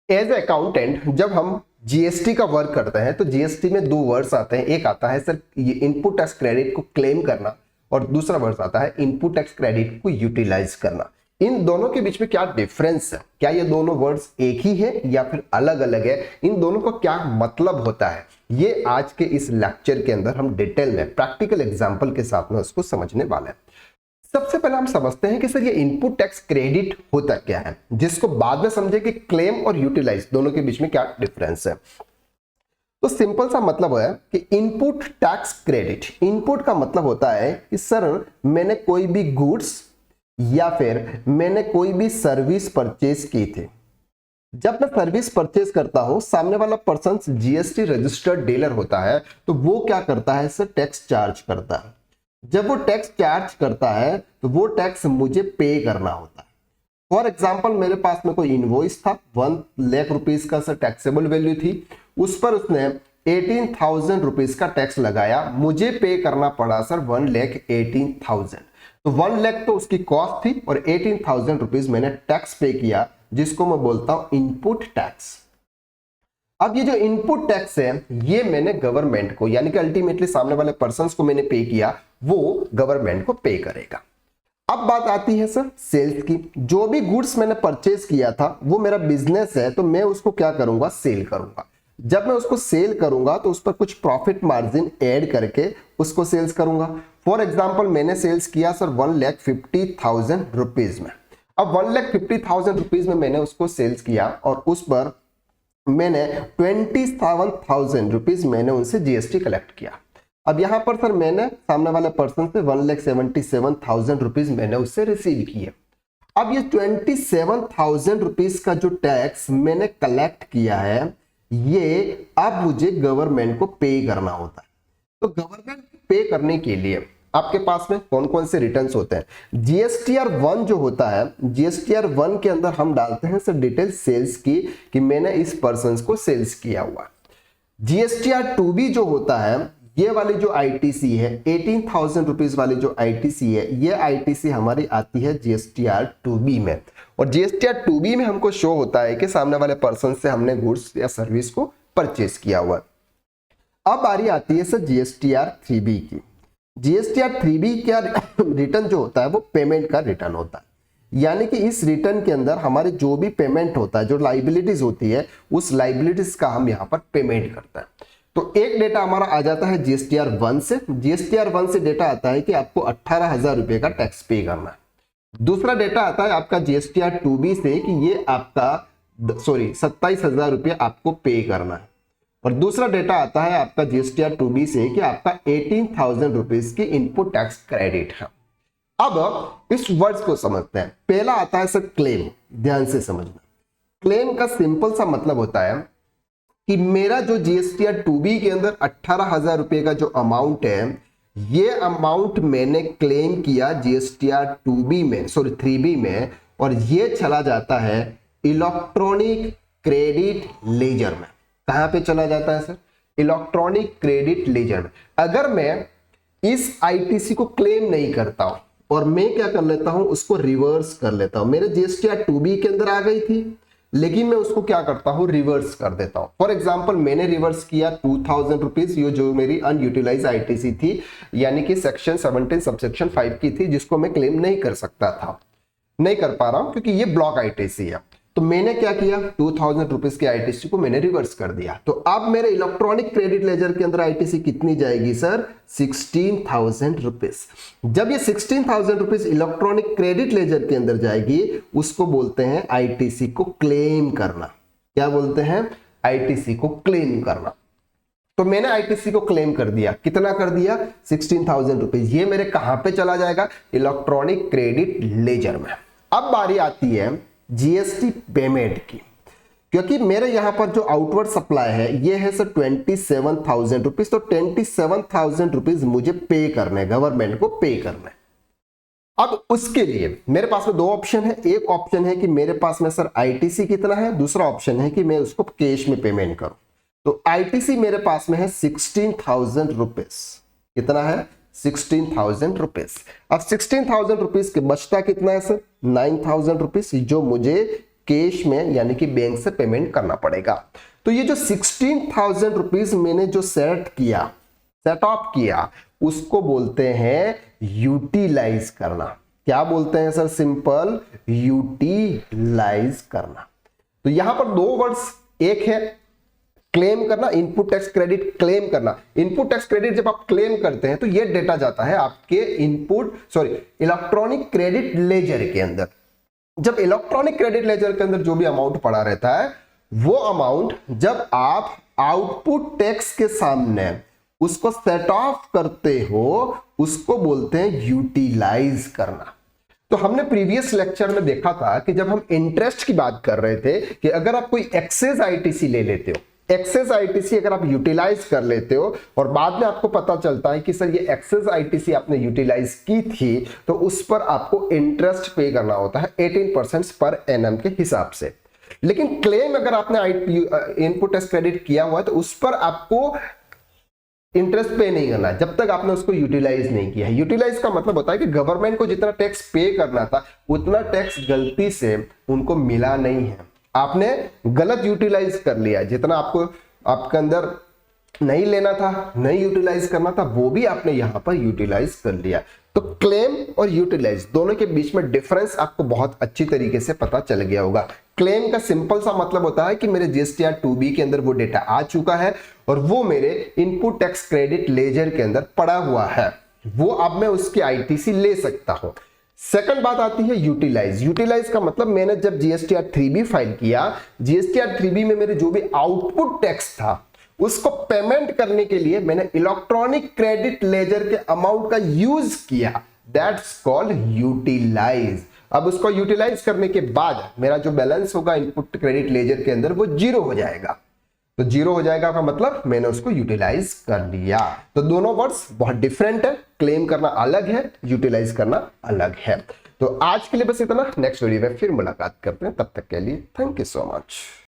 As accountant जब हम GST का वर्क करते हैं तो जीएसटी में दो वर्ड्स आते हैं। एक आता है सर ये इनपुट टैक्स क्रेडिट को क्लेम करना और दूसरा वर्ड आता है इनपुट टैक्स क्रेडिट को यूटिलाइज करना। इन दोनों के बीच में क्या डिफरेंस है, क्या ये दोनों वर्ड्स एक ही है या फिर अलग अलग है, इन दोनों का क्या मतलब होता है, ये आज के इस लेक्चर के अंदर हम डिटेल में प्रैक्टिकल एग्जांपल के साथ में उसको समझने वाले हैं। सबसे पहले हम समझते हैं कि सर ये इनपुट टैक्स क्रेडिट होता क्या है, जिसको बाद में समझे कि क्लेम और यूटिलाइज दोनों के बीच में क्या डिफरेंस है। तो सिंपल सा मतलब है कि इनपुट टैक्स क्रेडिट, इनपुट का मतलब होता है कि सर मैंने कोई भी गुड्स या फिर मैंने कोई भी सर्विस परचेज की थी। जब मैं सर्विस परचेज करता हूं, सामने वाला पर्सन जीएसटी रजिस्टर्ड डीलर होता है, तो वो क्या करता है सर, टैक्स चार्ज करता है। जब वो टैक्स चार्ज करता है तो वो टैक्स मुझे पे करना होता है। फॉर एग्जाम्पल मेरे पास में कोई इनवॉइस था, 1 लाख रुपीस का सर टैक्सेबल वैल्यू थी, उस पर उसने 18,000 रुपीस का टैक्स लगाया, मुझे पे करना पड़ा सर 1,18,000। तो 1 लाख तो उसकी कॉस्ट थी और 18,000 रुपीस मैंने टैक्स पे किया, जिसको मैं बोलता हूं इनपुट टैक्स। अब ये जो इनपुट टैक्स है ये मैंने गवर्नमेंट को, यानी कि अल्टीमेटली सामने वाले पर्संस को मैंने पे किया, वो गवर्नमेंट को पे करेगा। अब बात आती है सर सेल्स की। जो भी गुड्स मैंने परचेज किया था वो मेरा बिजनेस है, तो मैं उसको क्या करूंगा, सेल करूंगा। जब मैं उसको सेल करूंगा तो उस पर कुछ प्रॉफिट मार्जिन ऐड करके उसको सेल्स करूंगा। फॉर एग्जांपल मैंने सेल्स किया सर 1,50,000 रुपीज में। अब 1,50,000 रुपीज में मैंने उसको सेल्स किया और उस पर मैंने 27,000 रुपीज मैंने उनसे जीएसटी कलेक्ट किया। अब यहां पर सर मैंने सामने वाले पर्सन से 1,77,000 रुपीज मैंने उससे रिसीव किए। अब ये 27,000 रुपीज का जो टैक्स मैंने कलेक्ट किया है, ये अब मुझे गवर्नमेंट को पे करना होता है। तो गवर्नमेंट पे करने के लिए आपके पास में कौन कौन से रिटर्न्स होते हैं। जीएसटीआर 1 जो होता है, जीएसटीआर 1 के अंदर हम डालते हैं सर डिटेल सेल्स की, कि मैंने इस पर्सन को सेल्स किया हुआ। जीएसटीआर 2B जो होता है, ये वाली जो आईटीसी है 18,000 रुपीज वाली जो आईटीसी है, ये आईटीसी हमारी आती है जीएसटीआर 2B में। और जीएसटीआर 2B में हमको शो होता है कि सामने वाले पर्सन से हमने गुड्स या सर्विस को परचेज किया हुआ। अब बारी आती है सर जीएसटीआर 3B की। जीएसटीआर 3B का रिटर्न जो होता है वो पेमेंट का रिटर्न होता है, यानी कि इस रिटर्न के अंदर हमारे जो भी पेमेंट होता है, जो लाइबिलिटीज होती है, उस लाइबिलिटीज का हम यहाँ पर पेमेंट करते हैं। तो एक डेटा हमारा आ जाता है जीएसटीआर 1 से। जीएसटीआर 1 से डेटा आता है कि आपको 18,000 रुपए का टैक्स पे करना है। दूसरा डेटा आता है आपका जीएसटीआर 2B से कि ये आपका 27,000 रुपये आपको पे करना है। और दूसरा डेटा आता है आपका जीएसटीआर 2B से कि आपका 18,000 रुपीज की इनपुट टैक्स क्रेडिट है। अब इस वर्ड्स को समझते हैं। पहला आता है सर क्लेम, ध्यान से समझना। क्लेम का सिंपल सा मतलब होता है कि मेरा जो जीएसटीआर 2B के अंदर 18,000 रुपए का जो अमाउंट है, ये अमाउंट मैंने क्लेम किया जीएसटीआर 2B में, 3B में, और ये चला जाता है इलेक्ट्रॉनिक क्रेडिट लेजर में। कहां पे चला जाता है सर, इलेक्ट्रॉनिक क्रेडिट लेजर में। अगर मैं इस आईटीसी को क्लेम नहीं करता हूं और मैं क्या कर लेता हूं, उसको रिवर्स कर लेता हूं। मेरे जीएसटीआर 2B के अंदर आ गई थी, लेकिन मैं उसको क्या करता हूं, रिवर्स कर देता हूं। फॉर एग्जांपल मैंने रिवर्स किया 2,000 रुपीज, ये जो मेरी अनयूटिलाइज आईटीसी थी, यानी कि सेक्शन 17 सबसेक्शन 5 की थी, जिसको मैं क्लेम नहीं कर सकता था, नहीं कर पा रहा हूं क्योंकि ये ब्लॉक आईटीसी है। तो मैंने क्या किया, 2,000 रुपीज के आईटीसी को मैंने रिवर्स कर दिया। तो अब मेरे इलेक्ट्रॉनिक क्रेडिट लेजर के अंदर आईटीसी कितनी जाएगी सर, 16,000 रुपीज। जब ये 16,000 रुपीज इलेक्ट्रॉनिक क्रेडिट लेजर के अंदर जाएगी, उसको बोलते हैं आईटीसी को क्लेम करना। क्या बोलते हैं, आईटीसी को क्लेम करना। तो मैंने आईटीसी को क्लेम कर दिया, कितना कर दिया, 16,000 रुपीज। ये मेरे कहां पे चला जाएगा, इलेक्ट्रॉनिक क्रेडिट लेजर में। अब बारी आती है जीएसटी पेमेंट की, क्योंकि मेरे यहां पर जो आउटवर्ड सप्लाई है ये है सर 27,000 रुपीज। तो 27,000 रुपीज मुझे पे करने, गवर्नमेंट को पे करने। अब उसके लिए मेरे पास में दो ऑप्शन है। एक ऑप्शन है कि मेरे पास में सर आईटीसी कितना है, दूसरा ऑप्शन है कि मैं उसको कैश में पेमेंट करूं। तो आईटीसी मेरे पास में है 16,000 रुपीज। कितना है, 16,000 रुपीज। अब 16,000 रुपीज के बचता कितना है सर, 9,000 रुपीज, जो मुझे कैश में यानी कि बैंक से पेमेंट करना पड़ेगा। तो ये जो 16,000 रुपीज मैंने जो सेट ऑफ किया उसको बोलते हैं यूटिलाइज करना। क्या बोलते हैं सर? सिंपल यूटिलाइज करना। तो यहां पर दो वर्ड्स, एक है क्लेम करना, इनपुट टैक्स क्रेडिट क्लेम करना। इनपुट टैक्स क्रेडिट जब आप क्लेम करते हैं तो ये डेटा जाता है आपके इलेक्ट्रॉनिक क्रेडिट लेजर के अंदर। जब इलेक्ट्रॉनिक क्रेडिट लेजर के अंदर जो भी अमाउंट पड़ा रहता है वो अमाउंट जब आप आउटपुट टैक्स के सामने उसको सेट ऑफ करते हो उसको बोलते हैं यूटिलाइज करना। तो हमने प्रीवियस लेक्चर में देखा था कि जब हम इंटरेस्ट की बात कर रहे थे कि अगर आप कोई एक्सेस आईटीसी ले लेते हो, एक्सेस आईटीसी अगर आप यूटिलाइज कर लेते हो और बाद में आपको पता चलता है कि सर ये एक्सेस आईटीसी आपने यूटिलाइज की थी, तो उस पर आपको इंटरेस्ट पे करना होता है 18% पर एनम के हिसाब से। लेकिन क्लेम अगर आपने इनपुट टैक्स क्रेडिट किया हुआ है तो उस पर आपको इंटरेस्ट पे नहीं करना जब तक आपने उसको यूटिलाइज नहीं किया है। यूटिलाइज का मतलब होता है कि गवर्नमेंट को जितना टैक्स पे करना था उतना टैक्स गलती से उनको मिला नहीं है, आपने गलत यूटिलाइज कर लिया। जितना आपको आपके अंदर नहीं लेना था, नहीं यूटिलाइज करना था, वो भी आपने यहां पर यूटिलाइज कर लिया। तो क्लेम और यूटिलाइज दोनों के बीच में डिफरेंस आपको बहुत अच्छी तरीके से पता चल गया होगा। क्लेम का सिंपल सा मतलब होता है कि मेरे जीएसटीआर 2B के अंदर वो डेटा आ चुका है और वो मेरे इनपुट टैक्स क्रेडिट लेजर के अंदर पड़ा हुआ है, वो अब मैं उसकी आईटीसी ले सकता हूं। सेकंड बात आती है यूटिलाइज। यूटिलाइज का मतलब मैंने जब जीएसटीआर 3B फाइल किया, जीएसटीआर 3B में मेरे जो भी आउटपुट टैक्स था उसको पेमेंट करने के लिए मैंने इलेक्ट्रॉनिक क्रेडिट लेजर के अमाउंट का यूज किया, दैट्स कॉल्ड यूटिलाइज। अब उसको यूटिलाइज करने के बाद मेरा जो बैलेंस होगा इनपुट क्रेडिट लेजर के अंदर वो जीरो हो जाएगा। तो जीरो हो जाएगा का मतलब मैंने उसको यूटिलाइज कर लिया। तो दोनों वर्ड्स बहुत डिफरेंट है, क्लेम करना अलग है, यूटिलाइज करना अलग है। तो आज के लिए बस इतना, नेक्स्ट वीडियो में फिर मुलाकात करते हैं, तब तक के लिए थैंक यू सो मच।